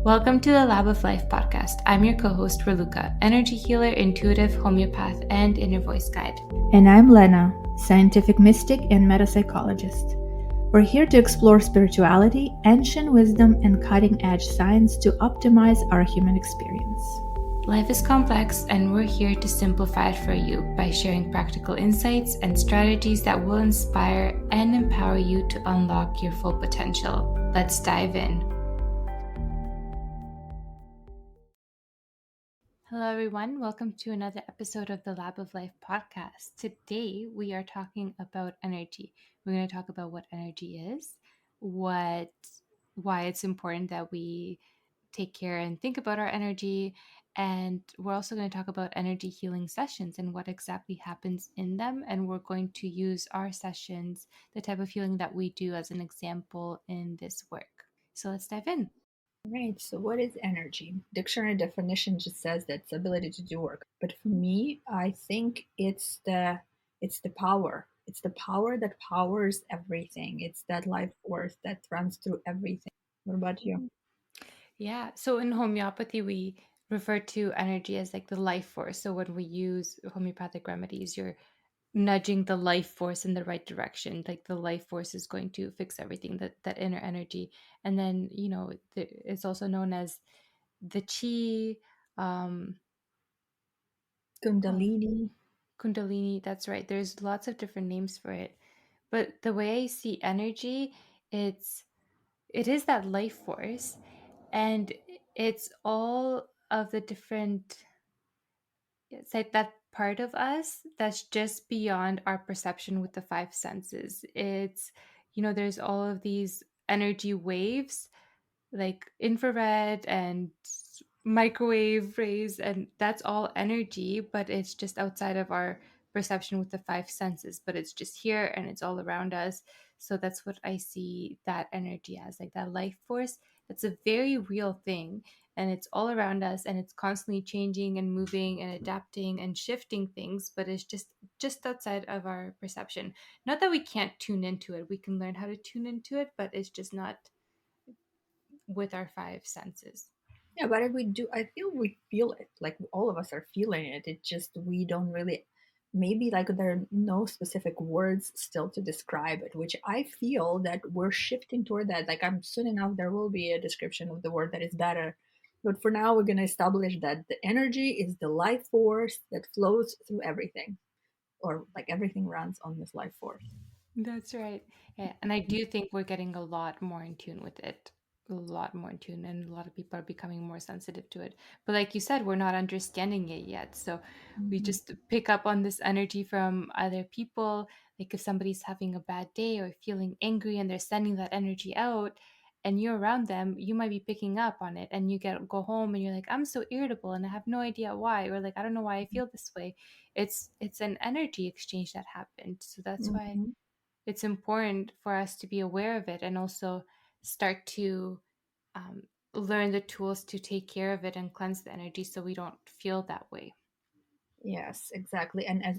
Welcome to the Lab of Life podcast. I'm your co host, Raluca, energy healer, intuitive homeopath, and inner voice guide. And I'm Lena, scientific mystic and metapsychologist. We're here to explore spirituality, ancient wisdom, and cutting edge science to optimize our human experience. Life is complex, and we're here to simplify it for you by sharing practical insights and strategies that will inspire and empower you to unlock your full potential. Let's dive in. Hello, everyone. Welcome to another episode of the Lab of Life podcast. Today, we are talking about energy. We're going to talk about what energy is, why it's important that we take care and think about our energy, and we're also going to talk about energy healing sessions and what exactly happens in them. And we're going to use our sessions, the type of healing that we do, as an example in this work. So let's dive in. Right, so what is energy? Dictionary definition just says that it's ability to do work. But for me, I think it's the power. It's the power that powers everything. It's that life force that runs through everything. What about you? Yeah. So in homeopathy, we refer to energy as like the life force. So when we use homeopathic remedies, you're nudging the life force in the right direction. Like the life force is going to fix everything, that inner energy. And then, it's also known as the chi, um, oh, Kundalini. kundalini. That's right. There's lots of different names for it. But the way I see energy, it's it is that life force, and it's all of the different, it's like that part of us that's just beyond our perception with the five senses. It's, there's all of these energy waves, like infrared and microwave rays, and that's all energy, but it's just outside of our perception with the five senses, but it's just here and it's all around us. So that's what I see that energy as, like that life force. That's a very real thing, and it's all around us, and it's constantly changing and moving and adapting and shifting things, but it's just outside of our perception. Not that we can't tune into it, we can learn how to tune into it, but it's just not with our five senses. Yeah, but if we do, I feel we feel it. Like all of us are feeling it. It just we don't really. Maybe like there are no specific words still to describe it, which I feel that we're shifting toward that. Like I'm soon enough there will be a description of the word that is better. But for now, we're gonna establish that the energy is the life force that flows through everything, or like everything runs on this life force. That's right. Yeah, and I do think we're getting a lot more in tune with it. A lot more in tune, and a lot of people are becoming more sensitive to it. But like you said, we're not understanding it yet. So we Mhm. just pick up on this energy from other people. Like if somebody's having a bad day or feeling angry and they're sending that energy out, and you're around them, you might be picking up on it, and you go home and you're like, I'm so irritable and I have no idea why, or like I don't know why I feel this way. It's an energy exchange that happened. So that's why Mhm. it's important for us to be aware of it, and also start to um, learn the tools to take care of it and cleanse the energy so we don't feel that way. Yes, exactly. And as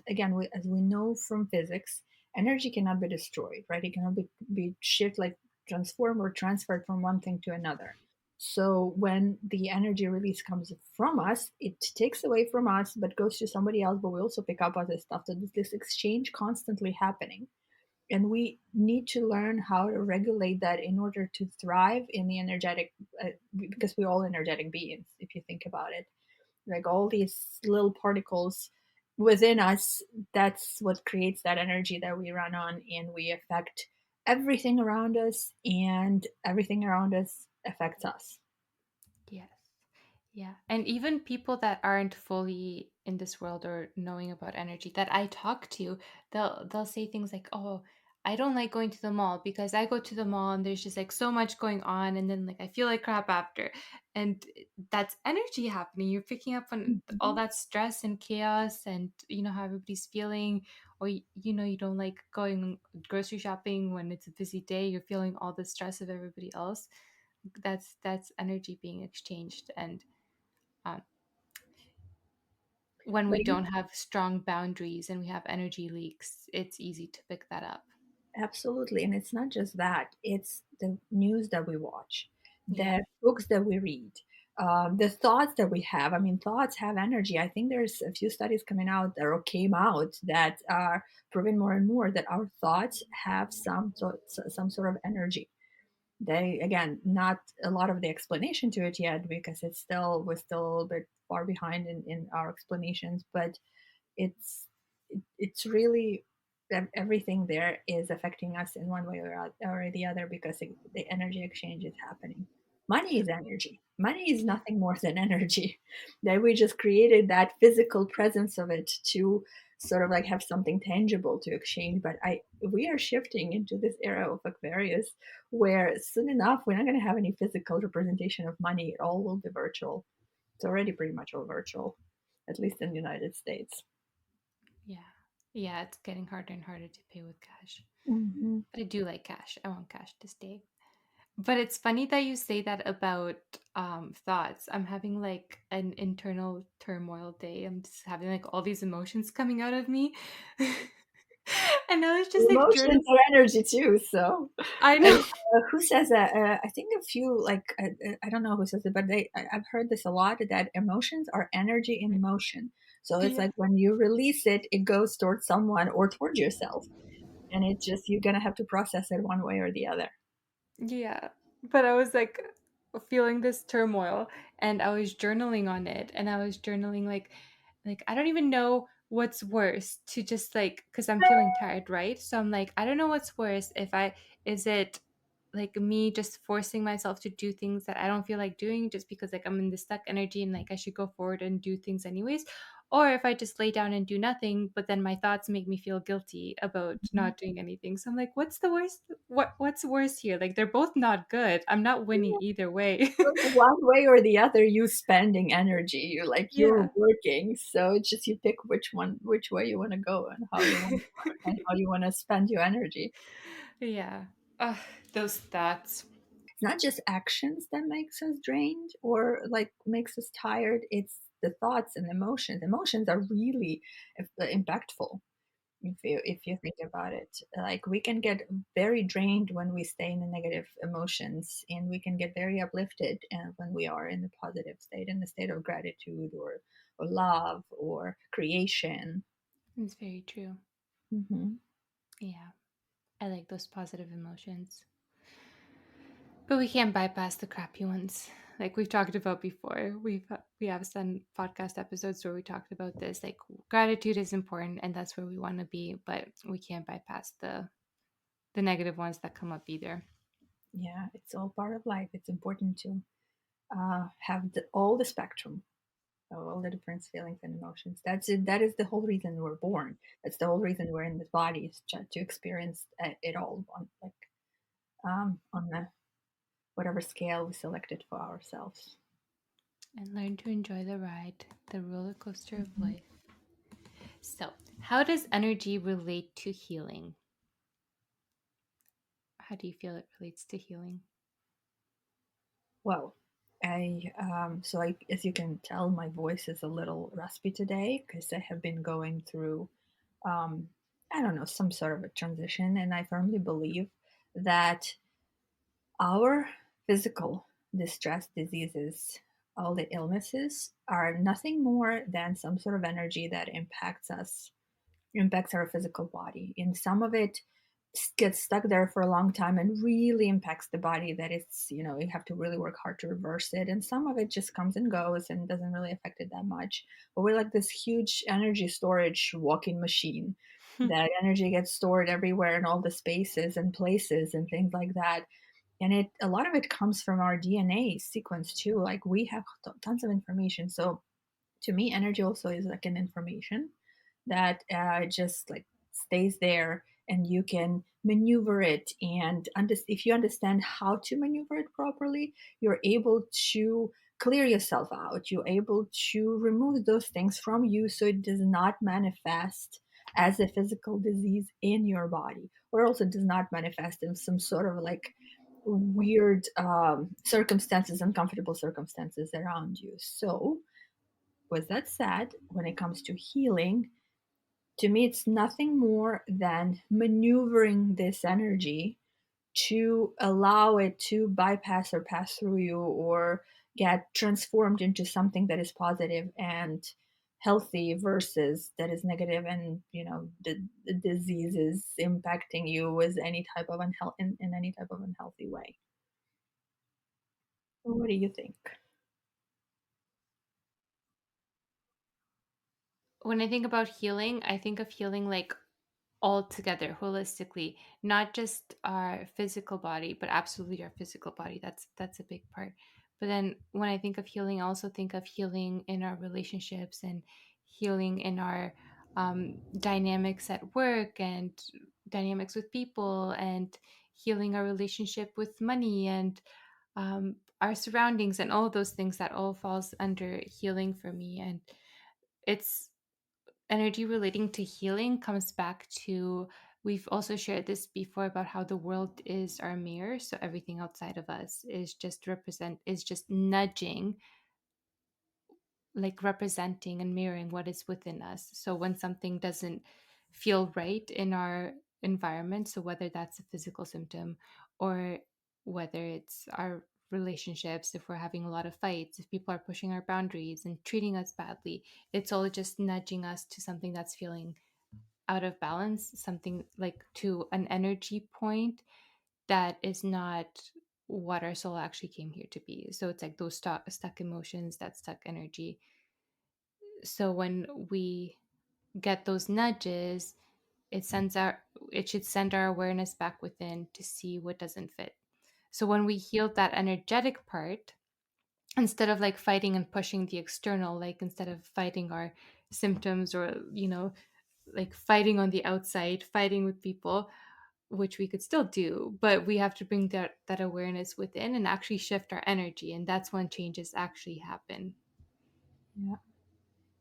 we know from physics, energy cannot be destroyed, right? It cannot be shifted, like transformed or transferred from one thing to another. So when the energy release comes from us, it takes away from us, but goes to somebody else. But we also pick up other stuff. So this exchange constantly happening, and we need to learn how to regulate that in order to thrive in the energetic, because we're all energetic beings, if you think about it, like all these little particles within us. That's what creates that energy that we run on, and we affect everything around us, and everything around us affects us. Yes. Yeah. And even people that aren't fully in this world or knowing about energy that I talk to, they'll say things like, "Oh, I don't like going to the mall because I go to the mall and there's just like so much going on, and then like I feel like crap after." And that's energy happening. You're picking up on all Mhm. that stress and chaos, and how everybody's feeling, or you don't like going grocery shopping when it's a busy day. You're feeling all the stress of everybody else. That's energy being exchanged. And um, when we But don't have strong boundaries and we have energy leaks, it's easy to pick that up. absolutely, and it's not just that, it's the news that we watch. Yeah. the books that we read, the thoughts that we have. I mean, thoughts have energy. I think there's a few studies coming out or came out that are proving more and more that our thoughts have some sort of energy. They, again, not a lot of the explanation to it yet because we're still a little bit far behind in our explanations, but it's it's really everything there is affecting us in one way or the other because the energy exchange is happening. Money is energy. Money is Yeah. nothing more than energy. That we just created that physical presence of it to sort of like have something tangible to exchange. But I we are shifting into this era of Aquarius where soon enough we're not going to have any physical representation of money. It all will be virtual. It's already pretty much all virtual, at least in the United States. Yeah. Yeah, it's getting harder and harder to pay with cash. Hmm. But I do like cash. I want cash to stay. But it's funny that you say that about thoughts. I'm having like an internal turmoil day. I'm just having like all these emotions coming out of me. And I was just like Emotions journal. are energy too. So, I and know. who says that? I think a few, like, I don't know who says it, but I've heard this a lot that emotions are energy in motion. So it's Yeah. like when you release it, it goes towards someone or towards yourself. And it just, you're going to have to process it one way or the other. Yeah. But I was like feeling this turmoil and I was journaling on it and I was journaling like I don't even know what's worse to just like cuz I'm feeling tired, right? So I'm like I don't know what's worse if I is it like me just forcing myself to do things that I don't feel like doing just because like I'm in this stuck energy and like I should go forward and do things anyways, or if I just lay down and do nothing but then my thoughts make me feel guilty about not doing anything. So I'm like what's the worst, what's worse here? Like they're both not good. I'm not winning either way. One way or the other, you spending energy. You like you're Yeah. working, so it's just you pick which way you want to go, and how you want and how you want to spend your energy. Yeah. Ugh, those thoughts. It's not just actions that makes us drained or like makes us tired. It's the thoughts and emotions. Emotions are really impactful if you think about it. Like we can get very drained when we stay in the negative emotions, and we can get very uplifted when we are in the positive state, in the state of gratitude or love or creation. It's very true. Hmm. Yeah. I like those positive emotions. But we can't bypass the crappy ones. Like we've talked about before. We have some podcast episodes where we talked about this. Like gratitude is important and that's where we want to be, but we can't bypass the negative ones that come up either. Yeah, it's all part of life. It's important to have all the spectrum of all the different feelings and emotions. That's it. That is the whole reason we're born. That's the whole reason we're in this body, is to experience it all on like on the whatever scale we selected for ourselves. And learn to enjoy the ride, the roller coaster of Mhm. life. So, how does energy relate to healing? How do you feel it relates to healing? Well, as you can tell, my voice is a little raspy today because I have been going through, um, I don't know, some sort of a transition, and I firmly believe that our physical distress, diseases, all the illnesses are nothing more than some sort of energy that impacts our physical body. And some of it gets stuck there for a long time and really impacts the body, that it's, you have to really work hard to reverse it. And some of it just comes and goes and doesn't really affect it that much. But we're like this huge energy storage walking machine. That energy gets stored everywhere in all the spaces and places and things like that. And a lot of it comes from our DNA sequence too. Like we have tons of information. So to me, energy also is like an information that just like stays there, and you can maneuver it. And if you understand how to maneuver it properly, you're able to clear yourself out. You're able to remove those things from you so it does not manifest as a physical disease in your body, or also does not manifest in some sort of like weird circumstances, uncomfortable circumstances around you. So with that said, when it comes to healing, to me, it's nothing more than maneuvering this energy to allow it to bypass or pass through you, or get transformed into something that is positive and healthy versus that is negative, and the disease is impacting you with any type of in any type of unhealthy way. What do you think? When I think about healing, I think of healing like all together holistically, not just our physical body, but absolutely our physical body. That's a big part. But then when I think of healing, I also think of healing in our relationships and healing in our dynamics at work and dynamics with people, and healing our relationship with money and our surroundings, and all of those things, that all falls under healing for me. And it's energy relating to healing comes back to, we've also shared this before about how the world is our mirror, so everything outside of us is just nudging, like representing and mirroring what is within us. So when something doesn't feel right in our environment, so whether that's a physical symptom or whether it's our relationships, if we're having a lot of fights, if people are pushing our boundaries and treating us badly, it's all just nudging us to something that's feeling out of balance, something like to an energy point that is not what our soul actually came here to be. So it's like those stuck emotions, that stuck energy. So when we get those nudges, it sends our it should send our awareness back within to see what doesn't fit. So when we heal that energetic part, instead of like fighting and pushing the external, like instead of fighting our symptoms, or like fighting on the outside, fighting with people, which we could still do, but we have to bring that awareness within and actually shift our energy, and that's when changes actually happen. Yeah,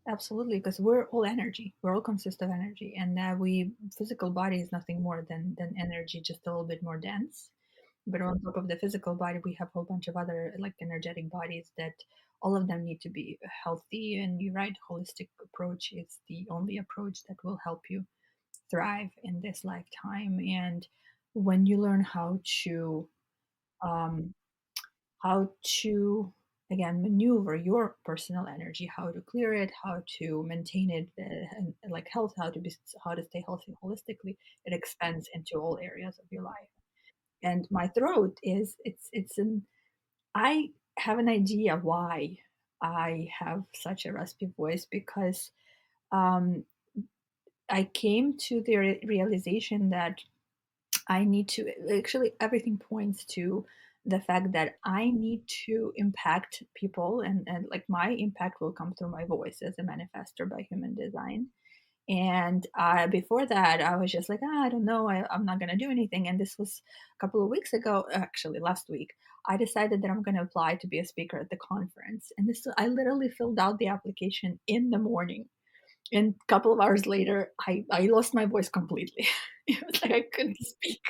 absolutely, because we're all energy. We're all consist of energy, and that we physical body is nothing more than energy, just a little bit more dense. But on top of the physical body, we have a whole bunch of other like energetic bodies that all of them need to be healthy. And you're right, holistic approach is the only approach that will help you thrive in this lifetime. And when you learn um, how to again maneuver your personal energy, how to clear it, how to maintain it, and like health, how to stay healthy holistically, it expands into all areas of your life. And my throat is it's an I have an idea why I have such a raspy voice, because um, I came to the realization that I need to actually everything points to the fact that I need to impact people, and like my impact will come through my voice as a manifester by human design. And before that, I was just like, I don't know, I'm not going to do anything. And this was a couple of weeks ago, actually, last week, I decided that I'm going to apply to be a speaker at the conference. And I literally filled out the application in the morning. And a couple of hours later, I lost my voice completely. It was like I couldn't speak.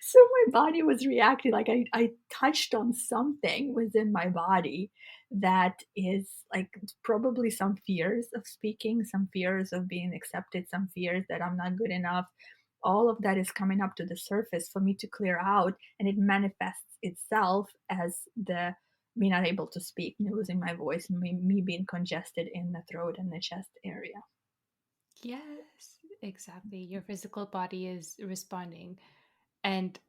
So my body was reacting like I touched on something within my body that is like probably some fears of speaking, some fears of being accepted, some fears that I'm not good enough. All of that is coming up to the surface for me to clear out, and it manifests itself as the me not able to speak, me losing my voice, me being congested in the throat and the chest area. Yes, exactly. Your physical body is responding. And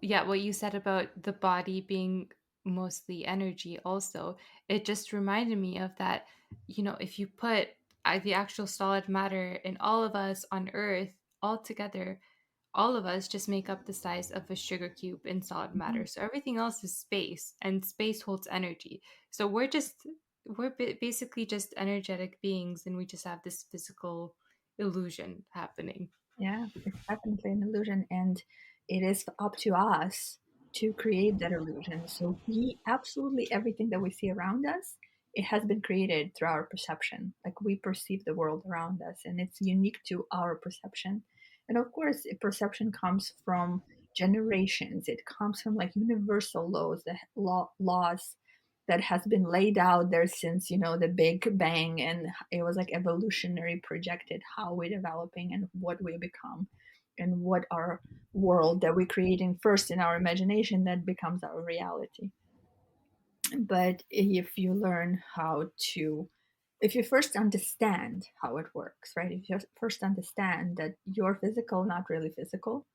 yeah, what you said about the body being mostly energy also, it just reminded me of that. If you put the actual solid matter in all of us on Earth all together, all of us just make up the size of a sugar cube in solid matter. Mhm. So everything else is space, and space holds energy. So basically just energetic beings, and we just have this physical illusion happening. Yeah, it's definitely an illusion, and it is up to us to create that illusion. So we absolutely everything that we see around us, it has been created through our perception. Like we perceive the world around us, and it's unique to our perception. And of course, perception comes from generations. It comes from like universal laws, laws that has been laid out there since the Big Bang, and it was like evolutionary projected how we're developing and what we become. and what our world that we're creating first in our imagination that becomes our reality. But if you learn how to, if you first understand how it works, right? If you first understand that you're physical, not really physical,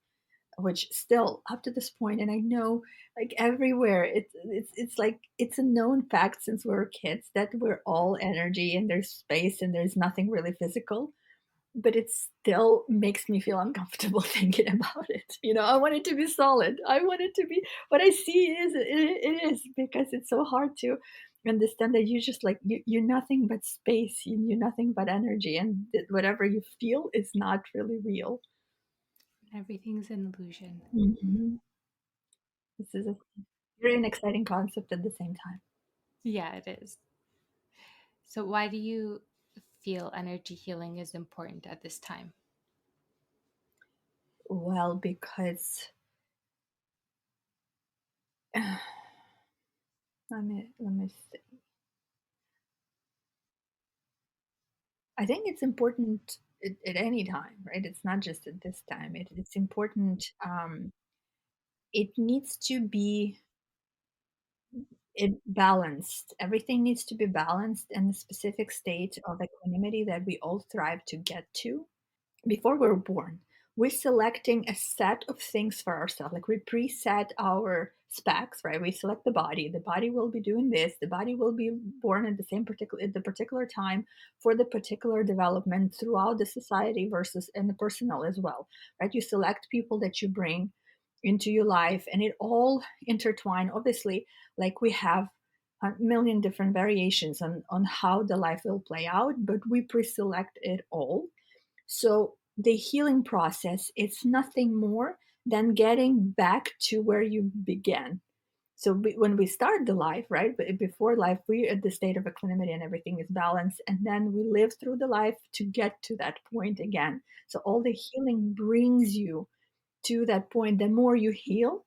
which still up to this point, and I know like everywhere, it's like it's a known fact since we were kids that we're all energy and there's space and there's nothing really physical, but it still makes me feel uncomfortable thinking about it. You know, I want it to be solid. I want it to be what I see is it is, because it's so hard to understand that you just like you're nothing but space. You're nothing but energy, and whatever you feel is not really real. Everything's an illusion. Mhm. This is a very an exciting concept at the same time. Yeah, it is. So, why do you feel energy healing is important at this time? Well, because let me see. I think it's important at any time, right? It's not just at this time. It's important. It needs to be balanced. Everything needs to be balanced in the specific state of equanimity that we all strive to get to. Before we were born, we're selecting a set of things for ourselves. Like we preset our specs, right? We select the body. The body will be doing this. The body will be born at the same particular at the particular time for the particular development throughout the society versus in the personal as well, right? You select people that you bring into your life, and it all intertwine. Obviously, like we have a million different variations on how the life will play out, but we pre-select it all. So the healing process, it's nothing more than getting back to where you began. So when we start the life, right, before life, we're at the state of equanimity and everything is balanced. And then we live through the life to get to that point again. So all the healing brings you to that point. The more you heal,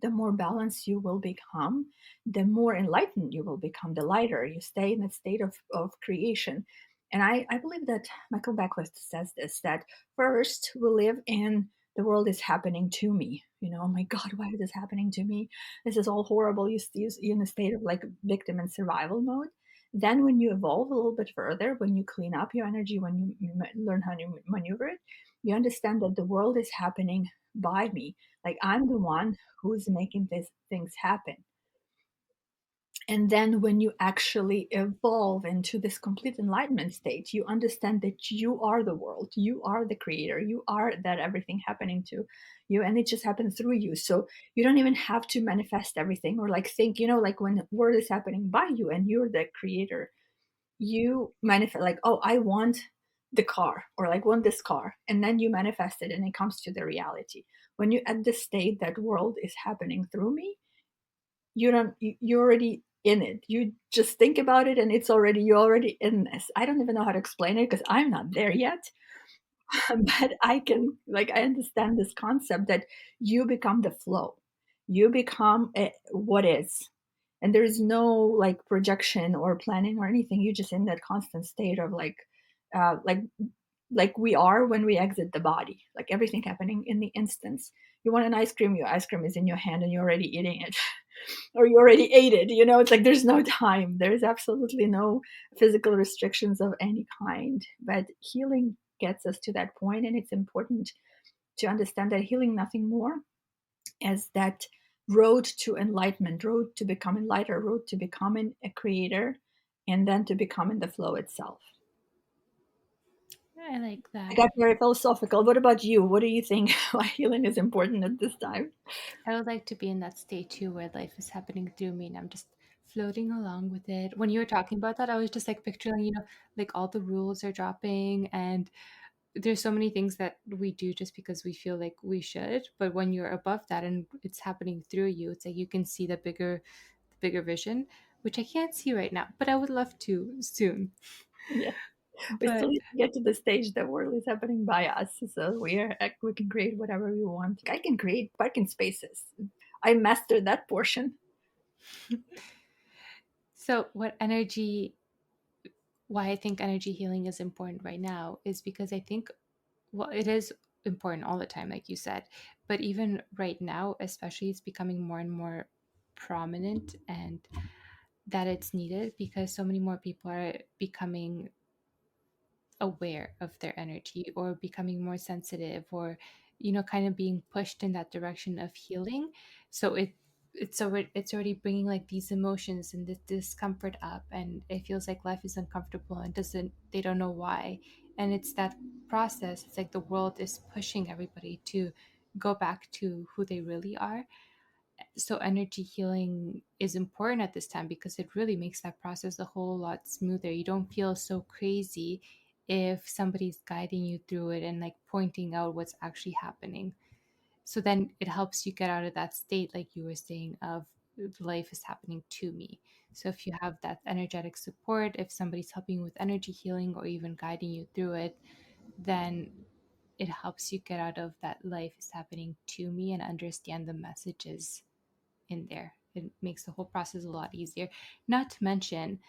the more balanced you will become, the more enlightened you will become, the lighter you stay in a state of creation. And I believe that Michael Beckwith says this, that first we live in the world is happening to me. You know, oh my God, why is this happening to me? This is all horrible. You're in a state of like victim and survival mode. Then, when you evolve a little bit further, when you clean up your energy, when you learn how to maneuver it, you understand that the world is happening by me. Like I'm the one who's making these things happen. And then when you actually evolve into this complete enlightenment state, you understand that you are the world, you are the creator, you are that everything happening to you, and it just happens through you. So you don't even have to manifest everything or like think, you know, like when the world is happening by you and you're the creator, you manifest like, oh, I want the car, or like want this car, and then you manifest it and it comes to the reality. When you're at the state that world is happening through me, you don't you're already in it. You just think about it and it's already you're already in this. I don't even know how to explain it because I'm not there yet. But I can like I understand this concept that you become the flow. You become what is. And there is no like projection or planning or anything. You're just in that constant state of uh like like we are when we exit the body. Like everything happening in the instance. You want an ice cream, your ice cream is in your hand and you're already eating it. Or you already ate it. You know, it's like there's no time. There's absolutely no physical restrictions of any kind. But healing gets us to that point, and it's important to understand that healing nothing more as that road to enlightenment, road to becoming lighter, road to becoming a creator, and then to becoming the flow itself. I like I that. got very philosophical. What about you? What do you think why healing is important at this time? I would like to be in that state too where life is happening through me and I'm just floating along with it. When you were talking about that, I was just like picturing, like all the rules are dropping and there's so many things that we do just because we feel like we should. But when you're above that and it's happening through you, it's like you can see the bigger vision, which I can't see right now, but I would love to soon. Yeah. We still But need to get to the stage that world is happening by us. So we can create whatever we want. I can create parking spaces. I mastered that portion. so why I think energy healing is important right now is because I think, well, it is. important all the time, like you said. But even right now, especially, it's becoming more and more prominent, and that it's needed because so many more people are becoming aware of their energy or becoming more sensitive, or kind of being pushed in that direction of healing. So it's already bringing like these emotions and this discomfort up, and it feels like life is uncomfortable and doesn't they don't know why. And it's that process. It's like the world is pushing everybody to go back to who they really are. So energy healing is important at this time because it really makes that process a whole lot smoother. You don't feel so crazy if somebody's guiding you through it and like pointing out what's actually happening. So then it helps you get out of that state, like you were saying, of life is happening to me. So if you have that energetic support, if somebody's helping you with energy healing or even guiding you through it, then it helps you get out of that life is happening to me and understand the messages in there. It makes the whole process a lot easier. Not to mention,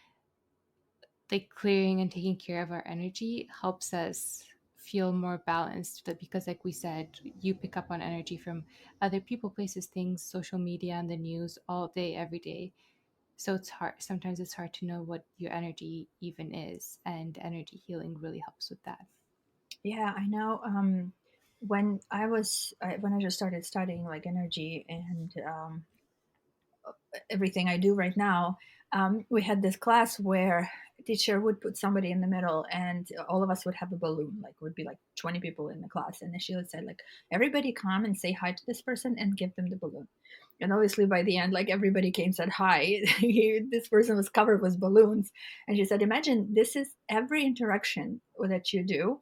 like clearing and taking care of our energy helps us feel more balanced. But because, like we said, you pick up on energy from other people, places, things, social media, and the news all day, every day. So it's hard. Sometimes it's hard to know what your energy even is, and energy healing really helps with that. Yeah, I know. When I just started studying like energy and everything I do right now, we had this class where a teacher would put somebody in the middle, and all of us would have a balloon. Like, would be like 20 people in the class, and then she would say, like, everybody come and say hi to this person and give them the balloon. And obviously, by the end, like everybody came said hi. This person was covered with balloons, and she said, "Imagine this is every interaction that you do."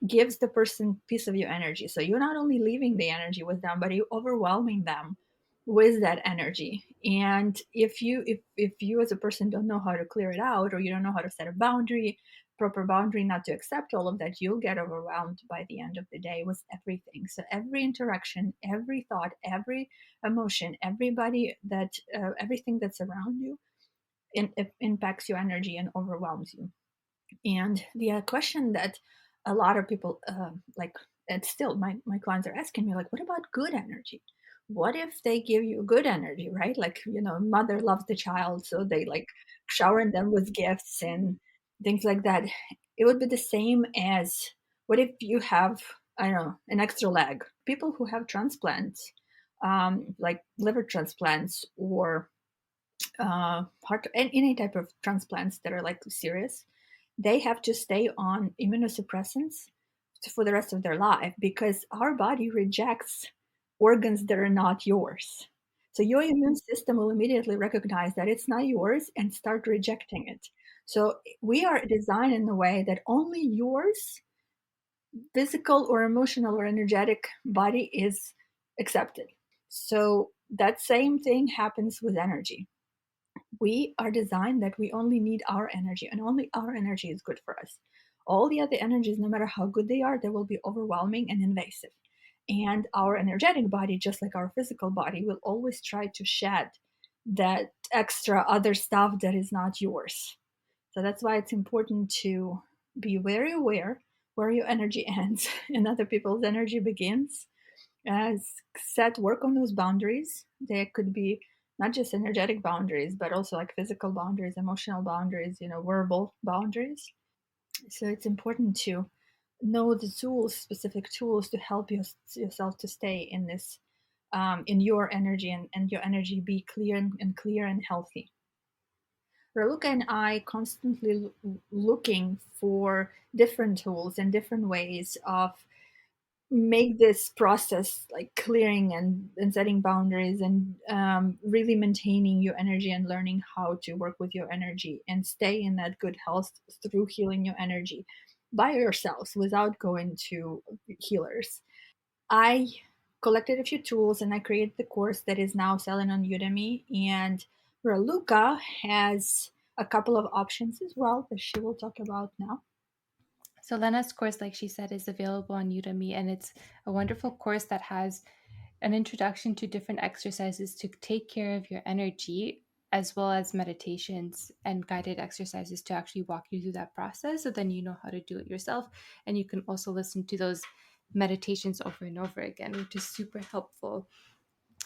Gives the person piece of your energy. So you're not only leaving the energy with them, but you're overwhelming them with that energy. And if you as a person don't know how to clear it out, or you don't know how to set a boundary, proper boundary not to accept all of that, you'll get overwhelmed by the end of the day with everything. So every interaction, every thought, every emotion, everything that's around you, it impacts your energy and overwhelms you. And the question that a lot of people like, and still my clients are asking me, like, what about good energy? What if they give you good energy, right? Like, mother loves the child, so they like showering them with gifts and things like that. It would be the same as, what if you have, I don't know, an extra leg? People who have transplants, like liver transplants or heart, any type of transplants that are like serious, they have to stay on immunosuppressants for the rest of their life because our body rejects organs that are not yours. So your immune system will immediately recognize that it's not yours and start rejecting it. So we are designed in a way that only yours, physical or emotional or energetic body, is accepted. So that same thing happens with energy. We are designed that we only need our energy, and only our energy is good for us. All the other energies, no matter how good they are, they will be overwhelming and invasive. And our energetic body, just like our physical body, will always try to shed that extra other stuff that is not yours. So that's why it's important to be very aware where your energy ends and other people's energy begins. Set work on those boundaries. They could be not just energetic boundaries, but also like physical boundaries, emotional boundaries, verbal boundaries. So it's important to know the tools, specific tools, to help yourself to stay in this, in your energy, and your energy be clear and healthy. Raluca and I constantly looking for different tools and different ways of make this process like clearing and setting boundaries, and really maintaining your energy and learning how to work with your energy and stay in that good health through healing your energy by yourselves without going to healers. I collected a few tools and I created the course that is now selling on Udemy. And Raluca has a couple of options as well that she will talk about now. So Lena's course, like she said, is available on Udemy, and it's a wonderful course that has an introduction to different exercises to take care of your energy, as well as meditations and guided exercises to actually walk you through that process. So then you know how to do it yourself. And you can also listen to those meditations over and over again, which is super helpful.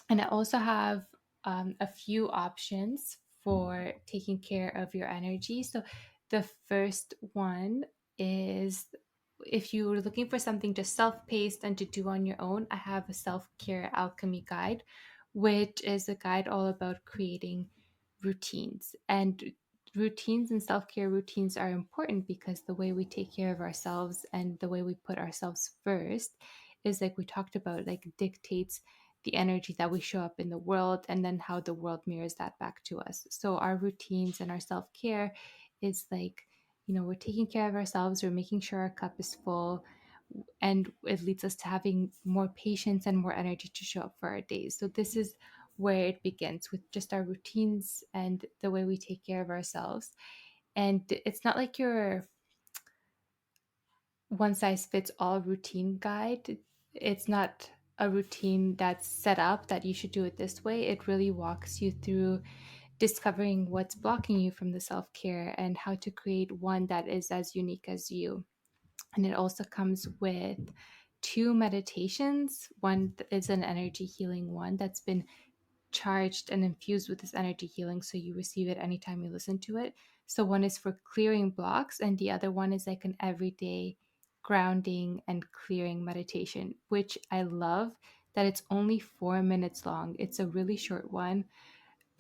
And I also have a few options for taking care of your energy. So the first one is, if you're looking for something just self-paced and to do on your own, I have a self-care alchemy guide, which is a guide all about creating routines. And routines and self-care routines are important because the way we take care of ourselves and the way we put ourselves first is, like we talked about, like dictates the energy that we show up in the world, and then how the world mirrors that back to us. So our routines and our self-care is like, we're taking care of ourselves, we're making sure our cup is full, and it leads us to having more patience and more energy to show up for our days. So this is where it begins, with just our routines and the way we take care of ourselves. And it's not like your one size fits all routine guide. It's not a routine that's set up that you should do it this way. It really walks you through discovering what's blocking you from the self care and how to create one that is as unique as you. And it also comes with two meditations. One is an energy healing one that's been charged and infused with this energy healing, so you receive it anytime you listen to it. So one is for clearing blocks, and the other one is like an everyday grounding and clearing meditation, which I love that it's only 4 minutes long. It's a really short one.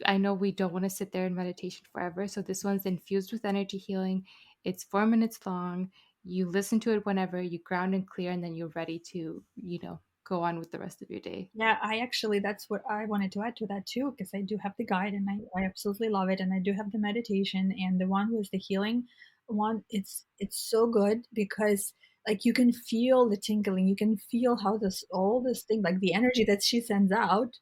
I know we don't want to sit there in meditation forever, so this one's infused with energy healing. It's 4 minutes long. You listen to it whenever you ground and clear, and then you're ready to, go on with the rest of your day. Yeah, I actually, that's what I wanted to add to that too, because I do have the guide and I absolutely love it. And I do have the meditation, and the one with the healing one, it's so good because like you can feel the tingling, you can feel how this all this thing, like the energy that she sends out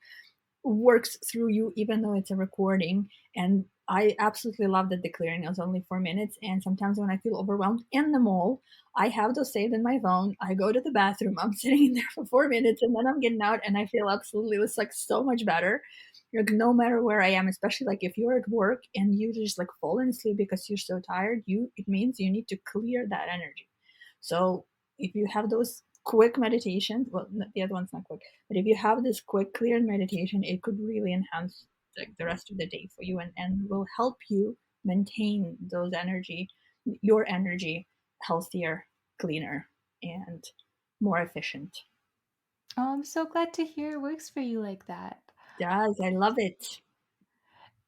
works through you, even though it's a recording. And I absolutely love that the clearing is only 4 minutes. And sometimes when I feel overwhelmed in the mall, I have those saved in my phone. I go to the bathroom, I'm sitting in there for 4 minutes, and then I'm getting out, and I feel absolutely, it's like so much better. Like no matter where I am, especially like if you're at work and you just like falling asleep because you're so tired, it means you need to clear that energy. So if you have those quick meditations, well, the other one's not quick, but if you have this quick, clear meditation, it could really enhance like the rest of the day for you, and will help you maintain your energy healthier, cleaner, and more efficient. Oh, I'm so glad to hear it works for you like that. Does I love it.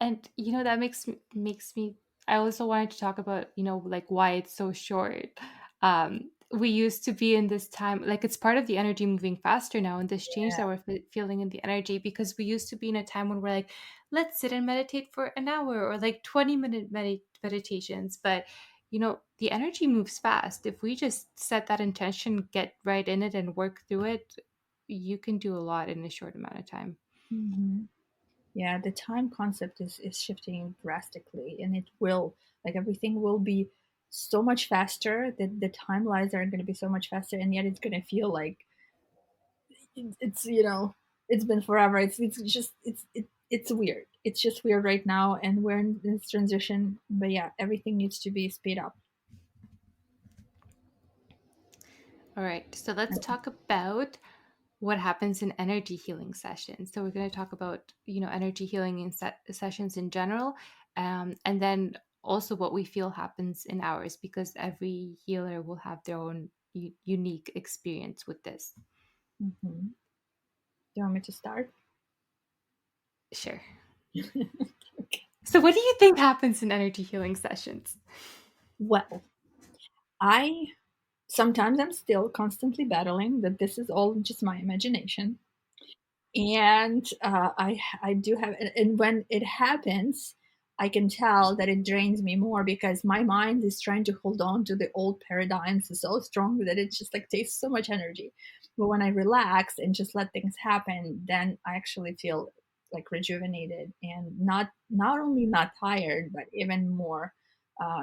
And that makes me I also wanted to talk about, like why it's so short. We used to be in this time, like it's part of the energy moving faster now, and this change that Yeah. we're feeling in the energy, because we used to be in a time when we're like, let's sit and meditate for an hour, or like 20-minute meditations. But the energy moves fast. If we just set that intention, get right in it, and work through it, you can do a lot in a short amount of time. Hmm. Yeah, the time concept is shifting drastically, and it will, like everything will be so much faster, that the timelines are going to be so much faster, and yet it's going to feel like it's it's been forever. It's just it's weird. It's just weird right now, and we're in this transition. But yeah, everything needs to be speed up. All right, so let's talk about what happens in energy healing sessions. So we're going to talk about, energy healing in sessions in general, and then also what we feel happens in ours, because every healer will have their own unique experience with this. Hmm. Do you want me to start? Sure. Okay. So what do you think happens in energy healing sessions? Well, I sometimes I'm still constantly battling that this is all just my imagination, and I do have, and when it happens, I can tell that it drains me more because my mind is trying to hold on to the old paradigms so strongly that it just like takes so much energy. But when I relax and just let things happen, then I actually feel like rejuvenated, and not only not tired, but even more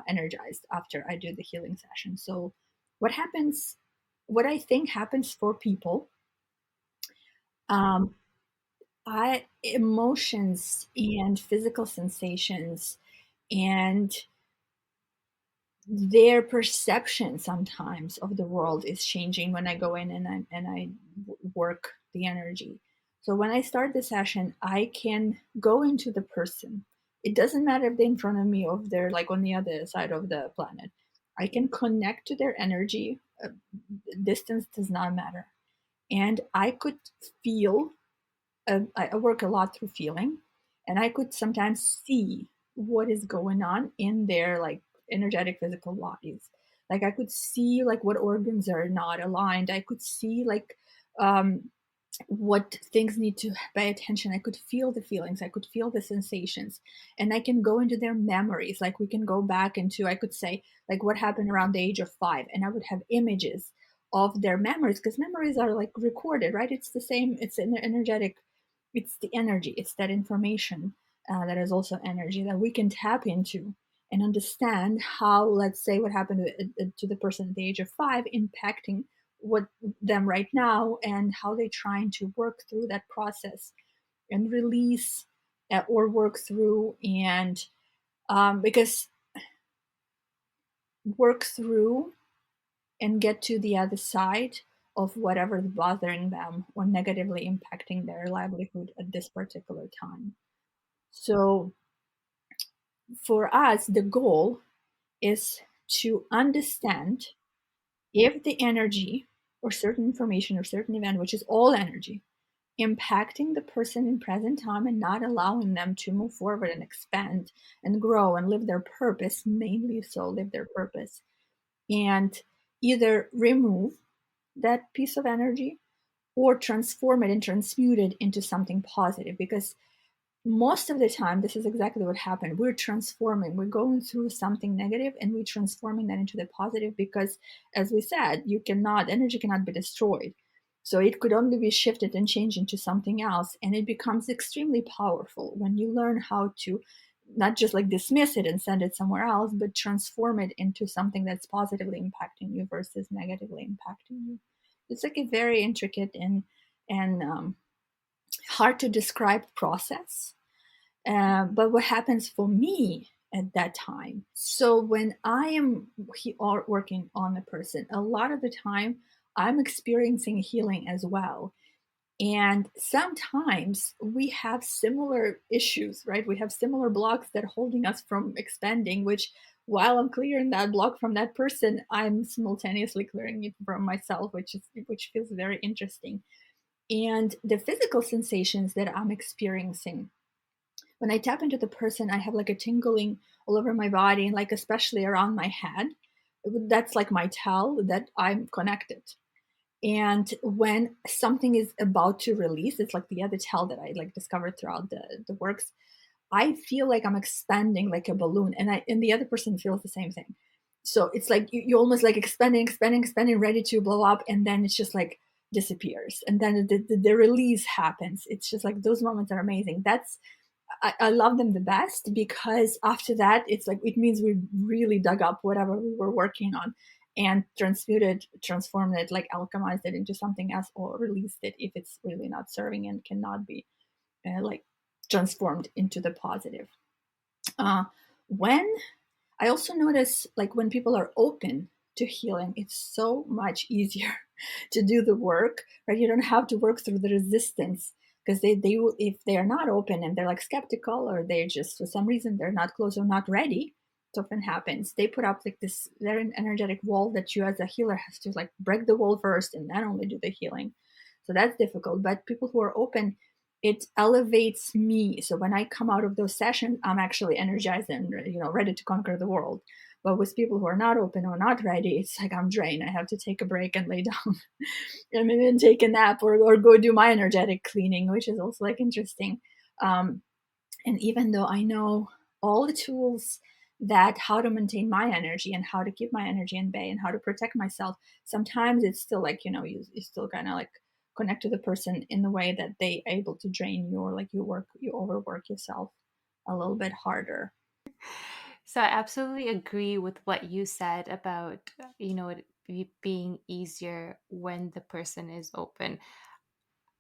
energized after I do the healing session. So what happens, what I think happens for people, um, I emotions and physical sensations and their perception sometimes of the world is changing when I go in and I work the energy. So when I start the session, I can go into the person. It doesn't matter if they're in front of me or if they're like on the other side of the planet. I can connect to their energy. Distance does not matter. And I could feel, I work a lot through feeling, and I could sometimes see what is going on in their like energetic physical bodies. Like I could see like what organs are not aligned. I could see like um, what things need to pay attention. I could feel the feelings, I could feel the sensations, and I can go into their memories. Like we can go back into, I could say like what happened around the age of 5, and I would have images of their memories, because memories are like recorded, right? It's the same, it's an energetic, it's the energy, it's that information that is also energy that we can tap into and understand how, let's say, what happened to the person at the age of 5 impacting what them right now, and how they're trying to work through that process and release or work through, and because work through and get to the other side of whatever is bothering them or negatively impacting their livelihood at this particular time. So for us, the goal is to understand if the energy or certain information or certain event, which is all energy, impacting the person in present time and not allowing them to move forward and expand and grow and live their purpose, mainly so live their purpose, and either remove that piece of energy or transform it and transmute it into something positive. Because most of the time, this is exactly what happened. We're transforming, we're going through something negative and we're transforming that into the positive, because as we said, you cannot, energy cannot be destroyed. So it could only be shifted and changed into something else. And it becomes extremely powerful when you learn how to not just like dismiss it and send it somewhere else, but transform it into something that's positively impacting you versus negatively impacting you. It's like a very intricate and hard to describe process. But what happens for me at that time? So when I am working on a person, a lot of the time I'm experiencing healing as well. And sometimes we have similar issues, right? We have similar blocks that are holding us from expanding, which while I'm clearing that block from that person, I'm simultaneously clearing it from myself, which feels very interesting. And the physical sensations that I'm experiencing when I tap into the person, I have like a tingling all over my body and like especially around my head. That's like my tell that I'm connected. And when something is about to release, it's like the other tell that I like discovered throughout the works. I feel like I'm expanding like a balloon, and the other person feels the same thing. So it's like you almost like expanding, ready to blow up, and then it's just like disappears, and then the release happens. It's just like those moments are amazing. I love them the best, because after that, it's like it means we really dug up whatever we were working on and transmuted, transformed it, like alchemized it into something else, or released it if it's really not serving and cannot be like transformed into the positive. When I also notice, like when people are open to healing, it's so much easier to do the work, right? You don't have to work through the resistance, because they will, if they are not open and they're like skeptical, or they just for some reason they're not close or not ready. It often happens. They put up like this very energetic wall that you as a healer has to like break the wall first and then only do the healing. So that's difficult. But people who are open, it elevates me. So when I come out of those sessions, I'm actually energized and ready to conquer the world. But with people who are not open or not ready, it's like I'm drained. I have to take a break and lay down and then take a nap, or go do my energetic cleaning, which is also like interesting. Um, and even though I know all the tools that how to maintain my energy and how to keep my energy in bay and how to protect myself, sometimes it's still like, you still kind of like connect to the person in the way that they able to drain you, or like you overwork yourself a little bit harder. So I absolutely agree with what you said about, it being easier when the person is open.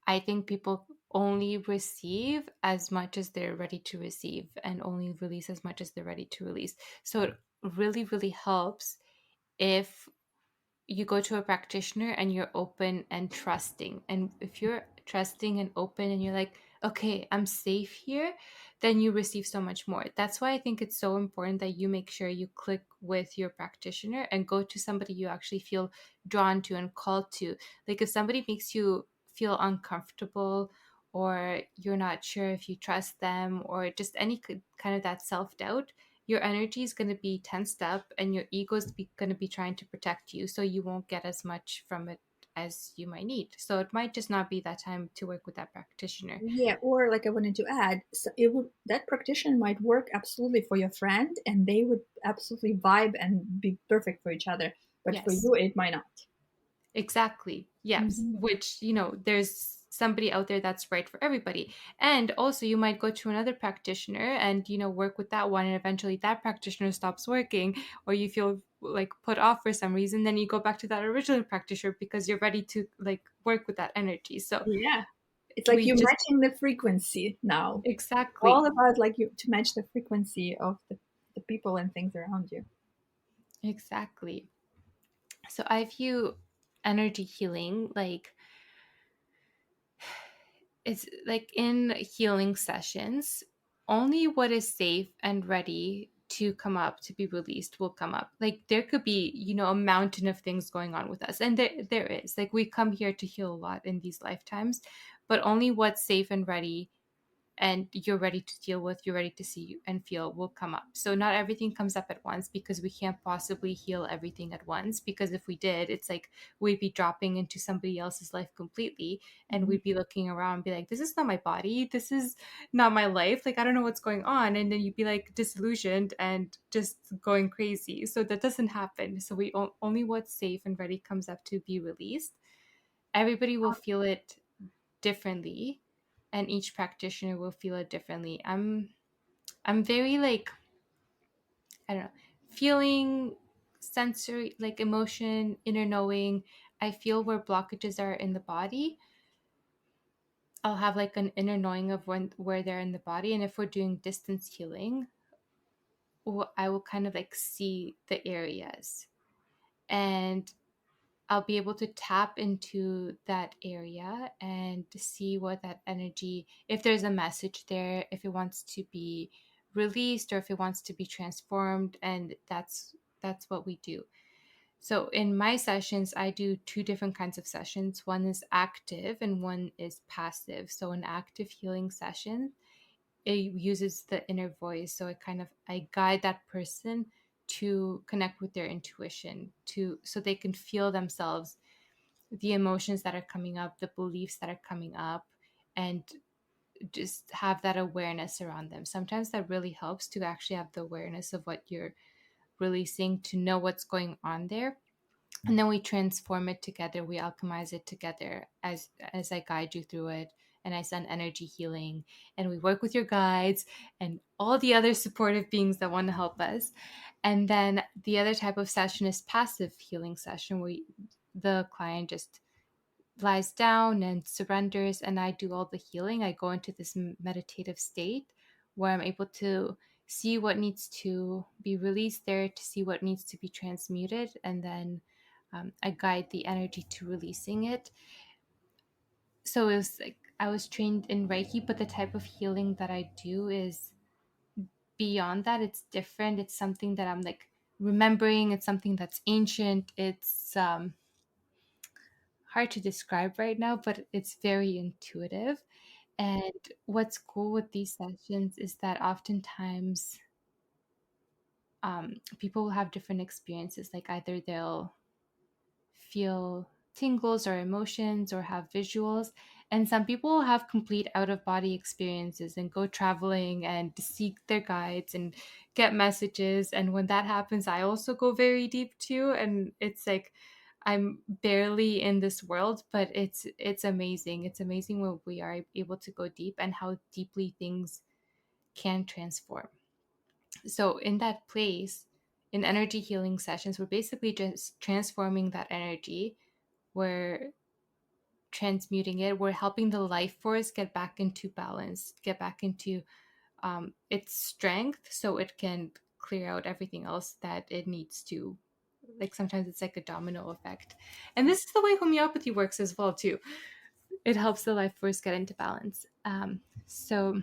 I think people only receive as much as they're ready to receive and only release as much as they're ready to release. So it really, really helps if you go to a practitioner and you're open and trusting. And if you're trusting and open and you're like, okay, I'm safe here, then you receive so much more. That's why I think it's so important that you make sure you click with your practitioner and go to somebody you actually feel drawn to and called to. Like if somebody makes you feel uncomfortable, or you're not sure if you trust them, or just any kind of that self doubt, your energy is going to be tensed up and your ego is going to be trying to protect you, so you won't get as much from it as you might need. So it might just not be that time to work with that practitioner. Yeah, or like I wanted to add, so it would that practitioner might work absolutely for your friend, and they would absolutely vibe and be perfect for each other. But for Yes, you, it might not. exactly. Yes, Hmm. which, there's somebody out there that's right for everybody. And also you might go to another practitioner and, work with that one, and eventually that practitioner stops working, or you feel like put off for some reason, then you go back to that original practitioner because you're ready to like work with that energy. So Yeah, it's like we you're just matching the frequency now. All exactly. about like you to match the frequency of the people and things around you. Exactly. So I view energy healing like it's like in healing sessions, only what is safe and ready to come up to be released will come up. Like there could be, a mountain of things going on with us. And there is. Like we come here to heal a lot in these lifetimes, but only what's safe and ready and you're ready to deal with, you're ready to see and feel will come up. So not everything comes up at once because we can't possibly heal everything at once. Because if we did, it's like we'd be dropping into somebody else's life completely and Mhm. we'd be looking around and be like, this is not my body. This is not my life. Like, I don't know what's going on. And then you'd be like disillusioned and just going crazy. So that doesn't happen. So only what's safe and ready comes up to be released. Everybody will feel it differently and each practitioner will feel it differently. I'm very like, I don't know, feeling, sensory, like emotion, inner knowing. I feel where blockages are in the body. I'll have like an inner knowing of where they're in the body, and if we're doing distance healing, I will kind of like see the areas, and I'll be able to tap into that area and see what that energy, if there's a message there, if it wants to be released or if it wants to be transformed, and that's what we do. So in my sessions, I do two different kinds of sessions. One is active and one is passive. So an active healing session, it uses the inner voice, so I guide that person to connect with their intuition, to so they can feel themselves, the emotions that are coming up, the beliefs that are coming up, and just have that awareness around them. Sometimes that really helps to actually have the awareness of what you're releasing, to know what's going on there. And then we transform it together, we alchemize it together as I guide you through it, and I send energy healing, and we work with your guides and all the other supportive beings that want to help us. And then the other type of session is passive healing session, where the client just lies down and surrenders, and I do all the healing. I go into this meditative state where I'm able to see what needs to be released there, to see what needs to be transmuted, and then I guide the energy to releasing it. So it was like I was trained in Reiki, but the type of healing that I do is beyond that. It's different. It's something that I'm like remembering. It's something that's ancient. It's hard to describe right now, but it's very intuitive. And what's cool with these sessions is that oftentimes people will have different experiences. Like either they'll feel tingles or emotions or have visuals. And some people have complete out of body experiences and go traveling and seek their guides and get messages. And when that happens, I also go very deep too. And it's like I'm barely in this world, but it's amazing. It's amazing when we are able to go deep and how deeply things can transform. So in that place, in energy healing sessions, we're basically just transforming that energy. We're transmuting it. We're helping the life force get back into balance, get back into its strength, so it can clear out everything else that it needs to. Like sometimes it's like a domino effect, and this is the way homeopathy works as well too. It helps the life force get into balance. So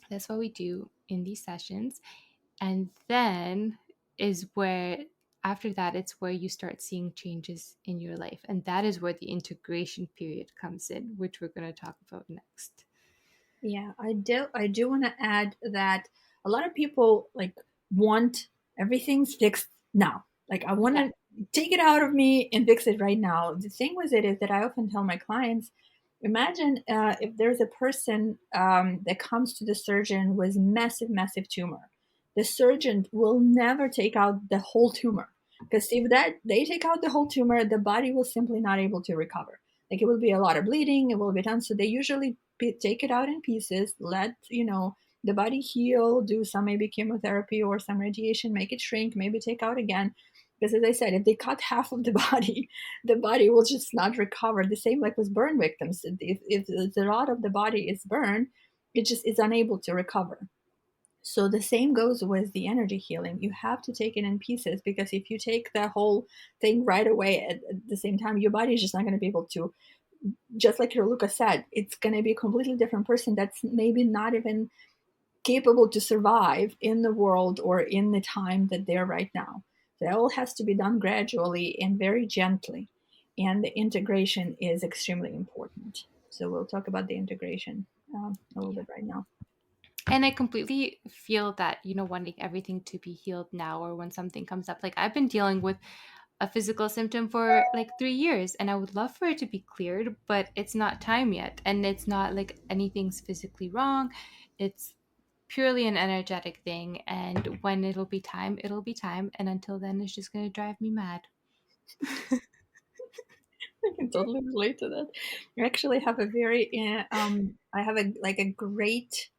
that's what we do in these sessions. And then is where, after that, it's where you start seeing changes in your life. And that is where the integration period comes in, which we're going to talk about next. Yeah, I do want to add that a lot of people like want everything's fixed now. Like I want Yeah. to take it out of me and fix it right now. The thing with it is that I often tell my clients, imagine if there's a person that comes to the surgeon with massive, massive tumor. The surgeon will never take out the whole tumor because if that they take out the whole tumor, the body will simply not able to recover. Like it will be a lot of bleeding, it will be done. So they usually take it out in pieces, let the body heal, do some maybe chemotherapy or some radiation, make it shrink, maybe take out again. Because as I said, if they cut half of the body, the body will just not recover. The same like with burn victims. If a lot of the body is burned, it just is unable to recover. So the same goes with the energy healing. You have to take it in pieces because if you take the whole thing right away at the same time, your body is just not going to be able to. Just like Raluca said, it's going to be a completely different person that's maybe not even capable to survive in the world or in the time that they're right now. So it all has to be done gradually and very gently. And the integration is extremely important. So we'll talk about the integration a little Yeah. bit right now. And I completely feel that, wanting everything to be healed now or when something comes up. Like I've been dealing with a physical symptom for like 3 years and I would love for it to be cleared, but it's not time yet. And it's not like anything's physically wrong. It's purely an energetic thing. And when it'll be time, it'll be time. And until then, it's just going to drive me mad. I can totally relate to that. I actually have a very, I have a like a great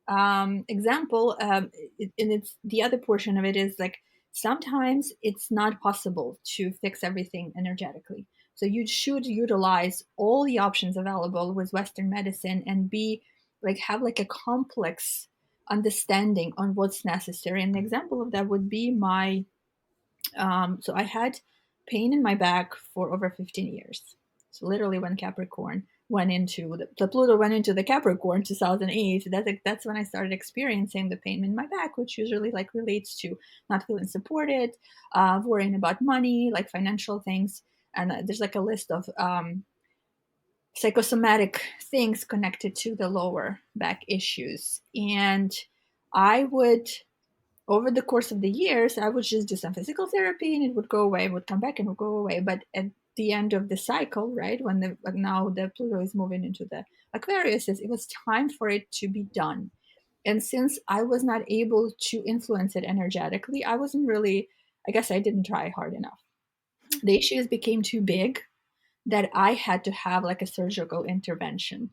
example, and it's the other portion of it is like sometimes it's not possible to fix everything energetically. So you should utilize all the options available with Western medicine and be like have like a complex understanding on what's necessary. And the example of that would be my so I had pain in my back for over 15 years. So literally when Capricorn went into the Pluto went into the Capricorn 2008, that's when I started experiencing the pain in my back, which usually like relates to not feeling supported, worrying about money, like financial things. And there's like a list of psychosomatic things connected to the lower back issues. And I would over the course of the years, I would just do some physical therapy and it would go away, it would come back and would go away. But at the end of the cycle, right, when now the Pluto is moving into the Aquarius, it was time for it to be done. And since I was not able to influence it energetically, I wasn't really, I guess I didn't try hard enough. The issues became too big that I had to have like a surgical intervention.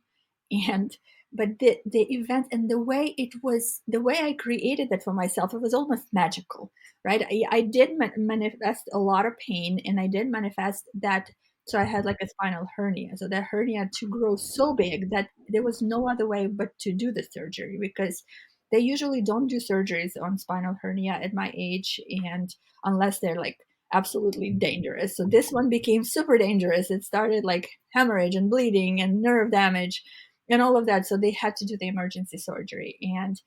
And but the event and the way it was, the way I created that for myself, it was almost magical, right? I did manifest a lot of pain, and I did manifest that. So I had like a spinal hernia. So that hernia had to grow so big that there was no other way but to do the surgery because they usually don't do surgeries on spinal hernia at my age, and unless they're like absolutely dangerous. So this one became super dangerous. It started like hemorrhage and bleeding and nerve damage and all of that. So they had to do the emergency surgery. And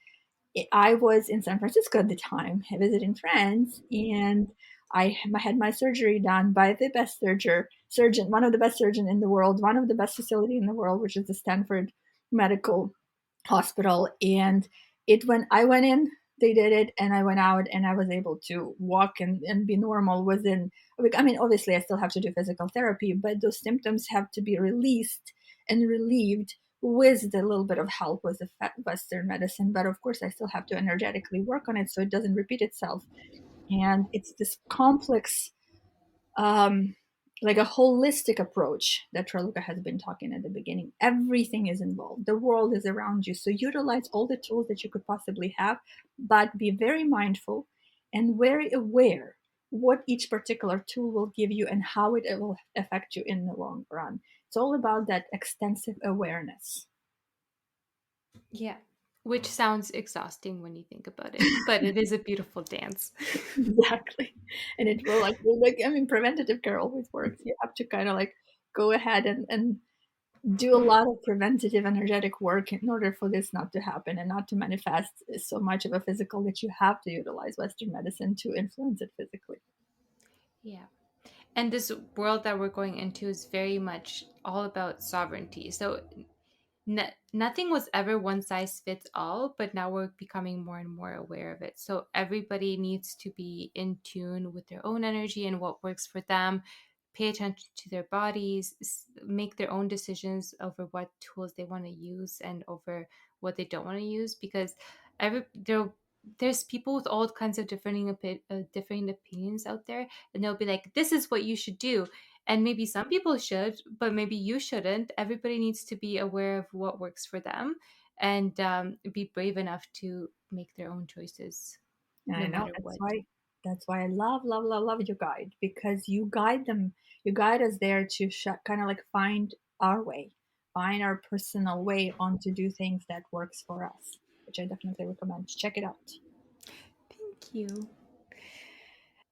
I was in San Francisco at the time, visiting friends, and I had my surgery done by the best surgeon, one of the best surgeons in the world, one of the best facility in the world, which is the Stanford Medical Hospital. And it when I went in, they did it, and I went out, and I was able to walk and be normal within. I mean, obviously, I still have to do physical therapy, but those symptoms have to be released and relieved with the little bit of help with the Western medicine. But of course, I still have to energetically work on it so it doesn't repeat itself. And it's this complex um, like a holistic approach that Raluca has been talking at the beginning. Everything is involved. The world is around you. So utilize all the tools that you could possibly have, but be very mindful and very aware what each particular tool will give you and how it will affect you in the long run. It's all about that extensive awareness. Yeah. Which sounds exhausting when you think about it, but it is a beautiful dance. Exactly. And it will like I mean preventative care always works. You have to kind of like go ahead and do a lot of preventative energetic work in order for this not to happen and not to manifest so much of a physical that you have to utilize Western medicine to influence it physically. Yeah. And this world that we're going into is very much all about sovereignty. So nothing was ever one size fits all, but now we're becoming more and more aware of it. So everybody needs to be in tune with their own energy and what works for them, pay attention to their bodies, make their own decisions over what tools they want to use and over what they don't want to use, because there's people with all kinds of different opinions out there, and they'll be like, this is what you should do, and maybe some people should, but maybe you shouldn't. Everybody needs to be aware of what works for them, and be brave enough to make their own choices, And no I know matter what. that's why I love, love, love, love your guide because you guide them, you guide us there to kind of like find our way, find our personal way on to do things that works for us, which I definitely recommend. Check it out. Thank you.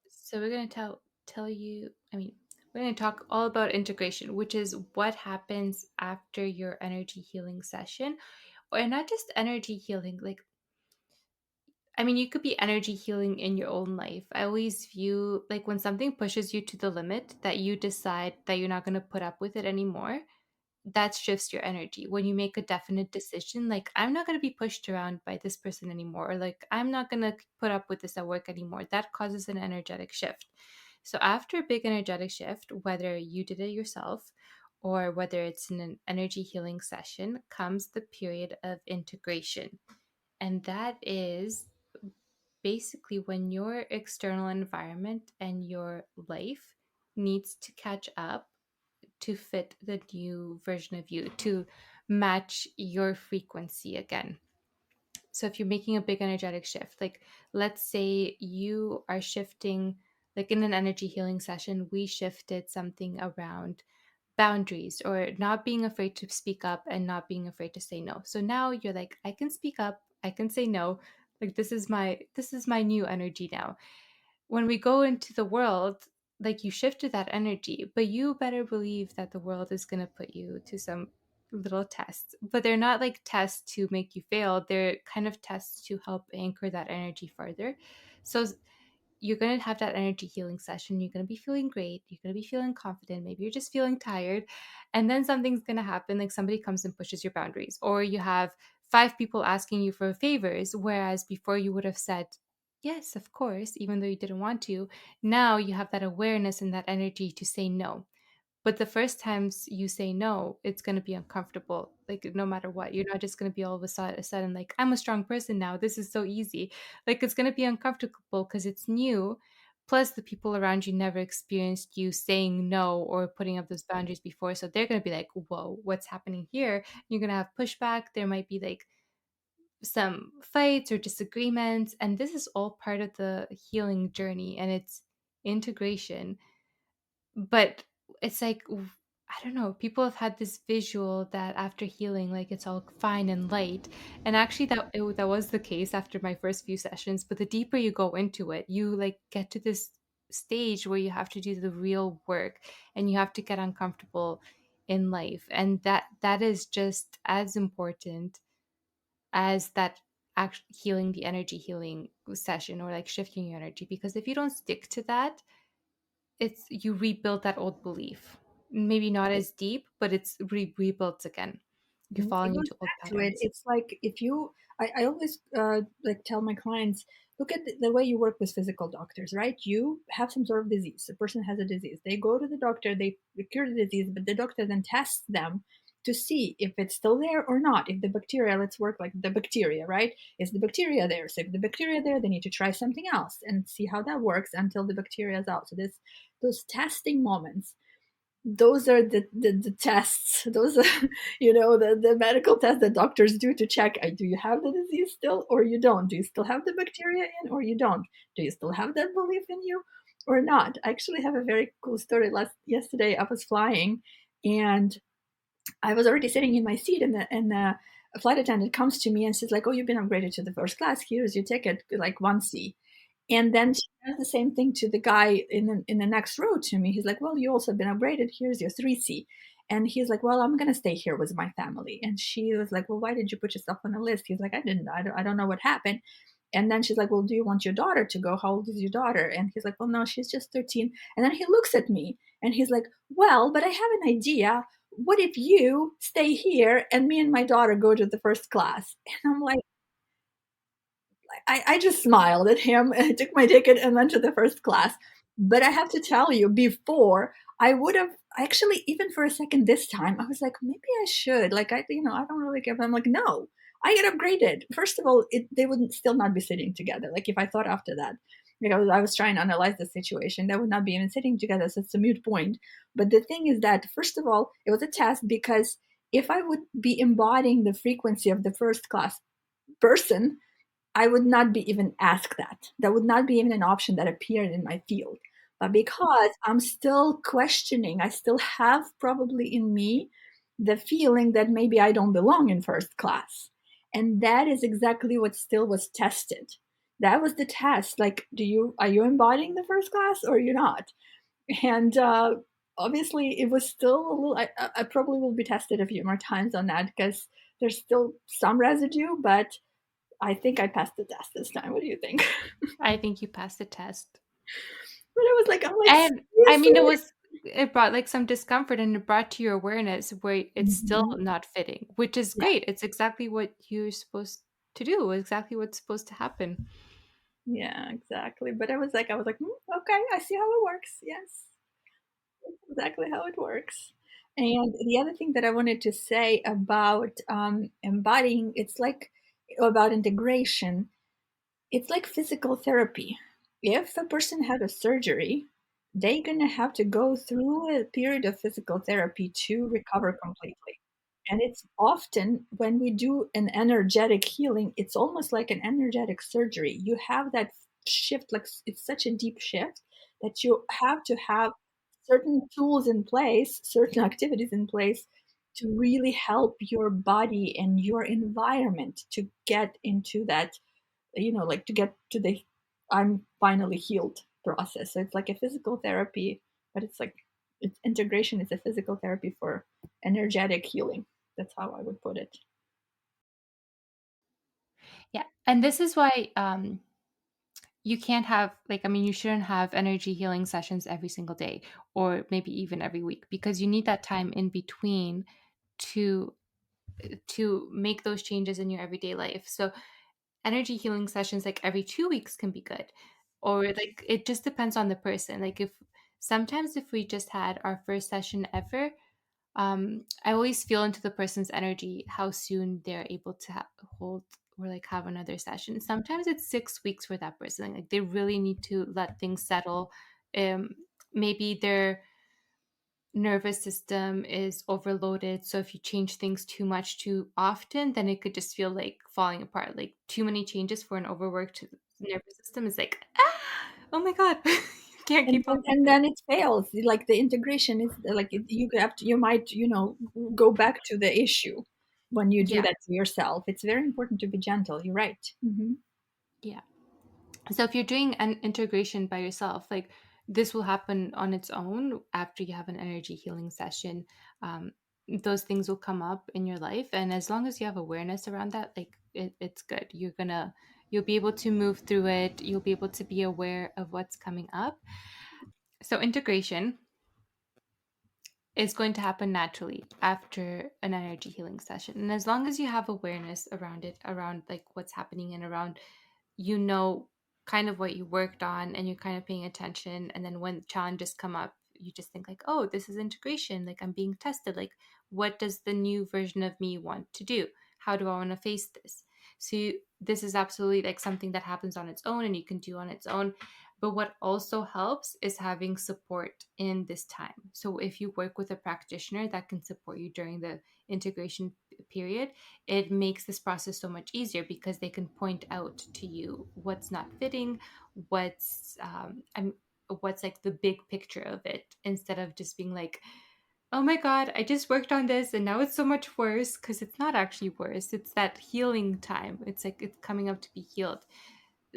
So we're going to tell you, I mean, we're going to talk all about integration, which is what happens after your energy healing session. Or not just energy healing, like, I mean, you could be energy healing in your own life. I always view like when something pushes you to the limit that you decide that you're not going to put up with it anymore, that shifts your energy. When you make a definite decision, like, I'm not going to be pushed around by this person anymore, or like, I'm not going to put up with this at work anymore, that causes an energetic shift. So after a big energetic shift, whether you did it yourself or whether it's in an energy healing session, comes the period of integration. And that is basically when your external environment and your life needs to catch up to fit the new version of you, to match your frequency again. So if you're making a big energetic shift, like let's say you are shifting, like in an energy healing session, we shifted something around boundaries or not being afraid to speak up and not being afraid to say no. So now you're like, I can speak up, I can say no. Like this is my new energy now. When we go into the world, like you shifted that energy, but you better believe that the world is going to put you to some little tests. But they're not like tests to make you fail, they're kind of tests to help anchor that energy further. So you're going to have that energy healing session. You're going to be feeling great. You're going to be feeling confident. Maybe you're just feeling tired. And then something's going to happen. Like somebody comes and pushes your boundaries, or you have five people asking you for favors. Whereas before you would have said, yes, of course, even though you didn't want to. Now you have that awareness and that energy to say no. But the first times you say no, it's going to be uncomfortable. Like no matter what, you're not just going to be all of a sudden like, I'm a strong person now. This is so easy. Like it's going to be uncomfortable because it's new. Plus, the people around you never experienced you saying no or putting up those boundaries before. So they're going to be like, whoa, what's happening here? You're going to have pushback. There might be like some fights or disagreements. And this is all part of the healing journey and it's integration. But it's like, I don't know, people have had this visual that after healing, like it's all fine and light. And actually that was the case after my first few sessions, but the deeper you go into it, you like get to this stage where you have to do the real work and you have to get uncomfortable in life. And that is just as important as that healing, the energy healing session, or like shifting your energy, because if you don't stick to that, it's you rebuild that old belief. Maybe not as deep, but it's rebuilt again. You're It falling goes into old back to it. patterns. It's like if you, I always like tell my clients, look at the way you work with physical doctors, right? You have some sort of disease. A person has a disease. They go to the doctor, they cure the disease, but the doctor then tests them to see if it's still there or not. If the bacteria, let's work like the bacteria, right? Is the bacteria there? So if the bacteria there, they need to try something else and see how that works until the bacteria is out. So this those testing moments, those are the tests, those are the medical tests that doctors do to check, do you have the disease still or you don't, do you still have the bacteria in or you don't, do you still have that belief in you, or not. I actually have a very cool story. Yesterday, I was flying, and I was already sitting in my seat, and the flight attendant comes to me and says like, "Oh, you've been upgraded to the first class. Here's your ticket, like 1C." And then she does the same thing to the guy in the next row to me. He's like, "Well, you also have been upgraded. Here's your 3C." And he's like, "Well, I'm gonna stay here with my family." And she was like, "Well, why did you put yourself on the list?" He's like, "I didn't. I don't know what happened." And then she's like, "Well, do you want your daughter to go? How old is your daughter?" And he's like, "Well, no, she's just 13." And then he looks at me and he's like, "Well, but I have an idea. What if you stay here and me and my daughter go to the first class?" And I'm like, I just smiled at him and took my ticket and went to the first class. But I have to tell you, before I would have actually, even for a second this time, I was like, maybe I should. Like, I don't really care. But I'm like, no, I get upgraded. First of all, they wouldn't still not be sitting together. Like, if I thought after that, like I was trying to analyze the situation, they would not be even sitting together. So it's a moot point. But the thing is that, first of all, it was a test because if I would be embodying the frequency of the first class person, I would not be even asked that. That would not be even an option that appeared in my field. But because I'm still questioning, I still have probably in me the feeling that maybe I don't belong in first class. And that is exactly what still was tested. That was the test. Like, are you embodying the first class or you're not? And obviously, it was still a little. I probably will be tested a few more times on that because there's still some residue, but I think I passed the test this time. What do you think? I think you passed the test. But I'm like, And I mean, seriously? it brought like some discomfort and it brought to your awareness where it's still Mhm. not fitting, which is Yeah, great. It's exactly what you're supposed to do, exactly what's supposed to happen. yeah, exactly. But I was like, okay, I see how it works. Yes, that's exactly how it works. And the other thing that I wanted to say about embodying, it's like about integration. It's like physical therapy. If a person had a surgery, they're gonna have to go through a period of physical therapy to recover completely. And it's often when we do an energetic healing, it's almost like an energetic surgery. You have that shift, like it's such a deep shift that you have to have certain tools in place, certain activities in place to really help your body and your environment to get into that, like to get to the I'm finally healed process. So it's like a physical therapy, but it's integration is a physical therapy for energetic healing. That's how I would put it. Yeah. And this is why you can't have like I mean you shouldn't have energy healing sessions every single day or maybe even every week because you need that time in between to make those changes in your everyday life. So energy healing sessions like every 2 weeks can be good, or like it just depends on the person. Like if sometimes if we just had our first session ever, I always feel into the person's energy how soon they're able to hold or like have another session. Sometimes it's 6 weeks for that person. Like they really need to let things settle. um Maybe they're nervous system is overloaded. So if you change things too much too often, then it could just feel like falling apart. Like too many changes for an overworked nervous system is like, ah, oh my God, you can't And keep up then, with and it. then it fails. Like the integration is like you might go back to the issue when you do Yeah, that to yourself. It's very important to be gentle. You're right. yeah. So if you're doing an integration by yourself, like this will happen on its own after you have an energy healing session. Um, those things will come up in your life, and as long as you have awareness around that, like it's good. You'll be able to move through it. You'll be able to be aware of what's coming up. So integration is going to happen naturally after an energy healing session, and as long as you have awareness around it, around like what's happening and around kind of what you worked on and you're kind of paying attention, and then when challenges come up you just think like, oh, this is integration, like I'm being tested, like what does the new version of me want to do, how do I want to face this. This is absolutely like something that happens on its own and you can do on its own. But what also helps is having support in this time. So if you work with a practitioner that can support you during the integration period, it makes this process so much easier because they can point out to you what's not fitting, what's what's like the big picture of it, instead of just being like, oh my God, I just worked on this and now it's so much worse, because it's not actually worse. It's that healing time. It's like it's coming up to be healed.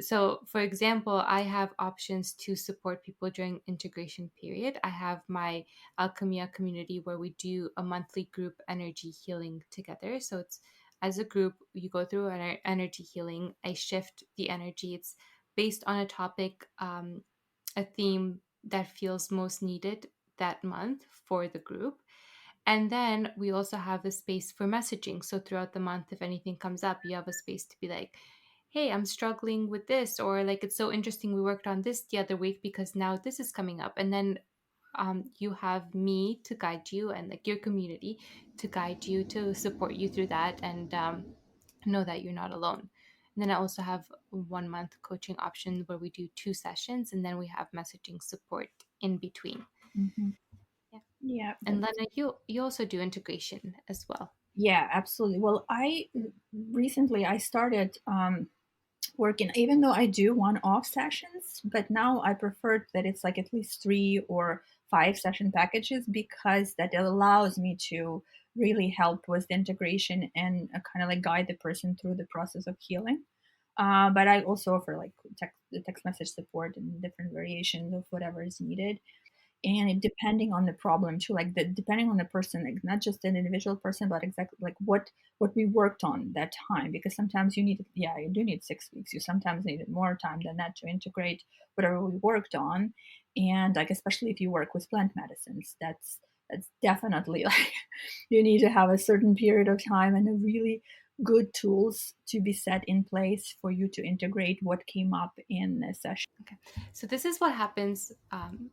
So, for example, I have options to support people during integration period. I have my Alchemia community where we do a monthly group energy healing together. So it's as a group, you go through an energy healing. I shift the energy. It's based on a topic, a theme that feels most needed that month for the group. And then we also have a space for messaging. So throughout the month, if anything comes up, you have a space to be like, hey, I'm struggling with this, or like, it's so interesting. We worked on this the other week because now this is coming up. And then you have me to guide you, and like your community to guide you, to support you through that, and know that you're not alone. And then I also have 1 month coaching option where we do 2 sessions, and then we have messaging support in between. Hmm. Yeah. Yeah, And that's Lena, you also do integration as well. yeah, absolutely. Well, I recently I started working, even though I do one-off sessions, but now I prefer that it's like at least 3 or 5 session packages, because that allows me to really help with the integration and kind of like guide the person through the process of healing. But I also offer like text message support and different variations of whatever is needed, and it depending on the problem too, like depending on the person, like not just an individual person, but exactly like what we worked on that time, because sometimes you need, yeah, you do need 6 weeks, you sometimes needed more time than that to integrate whatever we worked on. And like especially if you work with plant medicines, that's definitely like you need to have a certain period of time and a really good tools to be set in place for you to integrate what came up in a session. Okay. So this is what happens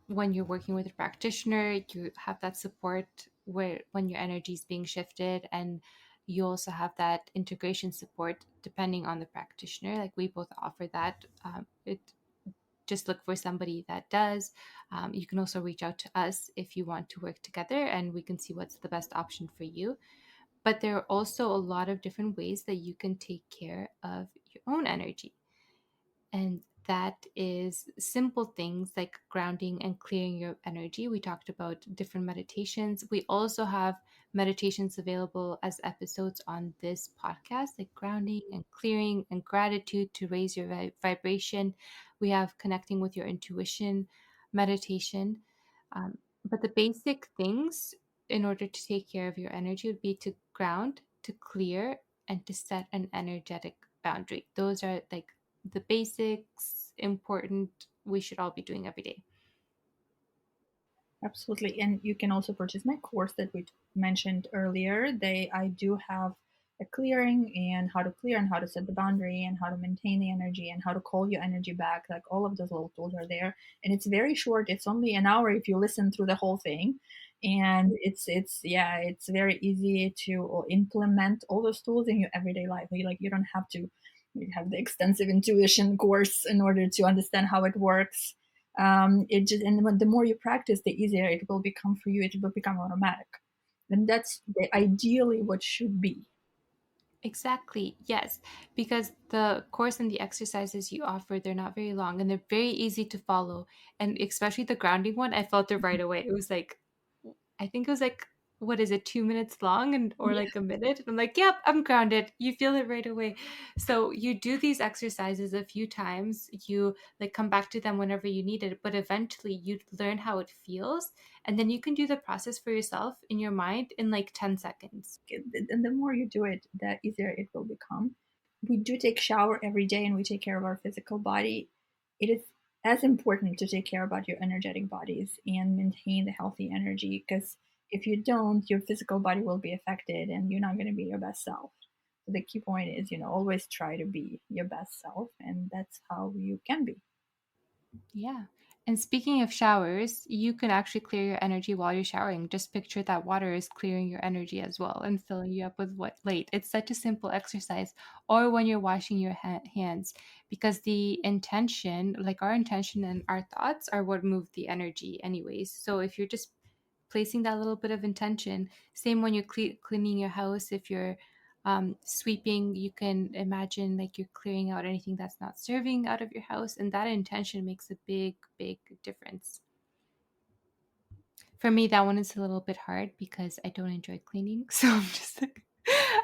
when you're working with a practitioner. You have that support where when your energy is being shifted, and you also have that integration support depending on the practitioner. Like we both offer that. It just look for somebody that does. You can also reach out to us if you want to work together, and we can see what's the best option for you. But there are also a lot of different ways that you can take care of your own energy. And that is simple things like grounding and clearing your energy. We talked about different meditations. We also have meditations available as episodes on this podcast, like grounding and clearing and gratitude to raise your vibration. We have connecting with your intuition meditation. But the basic things in order to take care of your energy would be to ground, to clear, and to set an energetic boundary. Those are like the basics, important, we should all be doing every day. Absolutely. And you can also purchase my course that we mentioned earlier. I do have a clearing and how to clear and how to set the boundary and how to maintain the energy and how to call your energy back. Like all of those little tools are there. And it's very short. It's only an hour if you listen through the whole thing. And yeah, it's very easy to implement all those tools in your everyday life. You don't have to have the extensive intuition course in order to understand how it works. It just, and the more you practice, the easier it will become for you. It will become automatic, and that's ideally what should be. Exactly. Yes. Because the course and the exercises you offer, they're not very long and they're very easy to follow. And especially the grounding one, I felt it right away. It was like, I think it was like, what is it, 2 minutes long, and or Yeah, like a minute? I'm like, yep, I'm grounded. You feel it right away. So you do these exercises a few times. You like come back to them whenever you need it, but eventually you learn how it feels, and then you can do the process for yourself in your mind in like 10 seconds. and the more you do it, the easier it will become. We do take shower every day, and we take care of our physical body. It is as important to take care about your energetic bodies and maintain the healthy energy, because if you don't, your physical body will be affected, and you're not going to be your best self. So the key point is, always try to be your best self, and that's how you can be. Yeah. And speaking of showers, you can actually clear your energy while you're showering. Just picture that water is clearing your energy as well and filling you up with what light. It's such a simple exercise. Or when you're washing your hands, because the intention, like our intention and our thoughts, are what move the energy, anyways. So if you're just placing that little bit of intention, same when you're cleaning your house, if you're Sweeping, you can imagine like you're clearing out anything that's not serving out of your house, and that intention makes a big, big difference. For me, that one is a little bit hard because I don't enjoy cleaning. So I'm just like,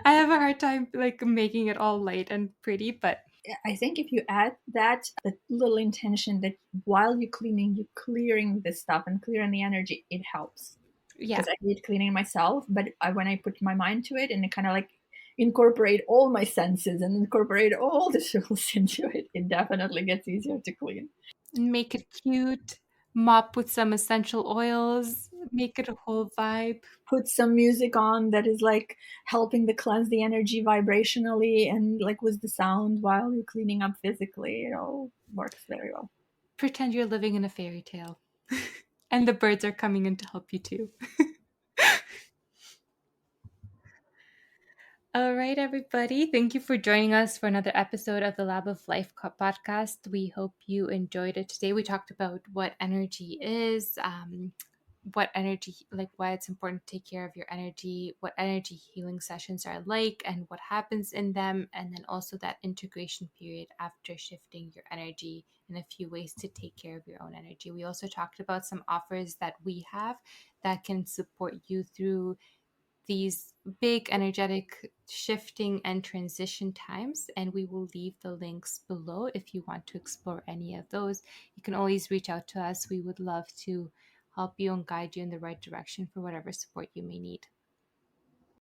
I have a hard time like making it all light and pretty, but I think if you add that little intention that while you're cleaning, you're clearing the stuff and clearing the energy, it helps. yeah, Because I hate cleaning myself, but when I put my mind to it and it kind of like incorporate all my senses and incorporate all the tools into it, it definitely gets easier to clean. and make it cute, mop with some essential oils, make it a whole vibe. Put some music on that is like helping to cleanse the energy vibrationally and like with the sound while you're cleaning up physically. It all works very well. Pretend you're living in a fairy tale. And the birds are coming in to help you too. All right, everybody. Thank you for joining us for another episode of the Lab of Life podcast. We hope you enjoyed it today. We talked about what energy is, what energy, like why it's important to take care of your energy, what energy healing sessions are like, and what happens in them, and then also that integration period after shifting your energy and a few ways to take care of your own energy. We also talked about some offers that we have that can support you through these big energetic shifting and transition times, and we will leave the links below if you want to explore any of those. You can always reach out to us. We would love to help you and guide you in the right direction for whatever support you may need.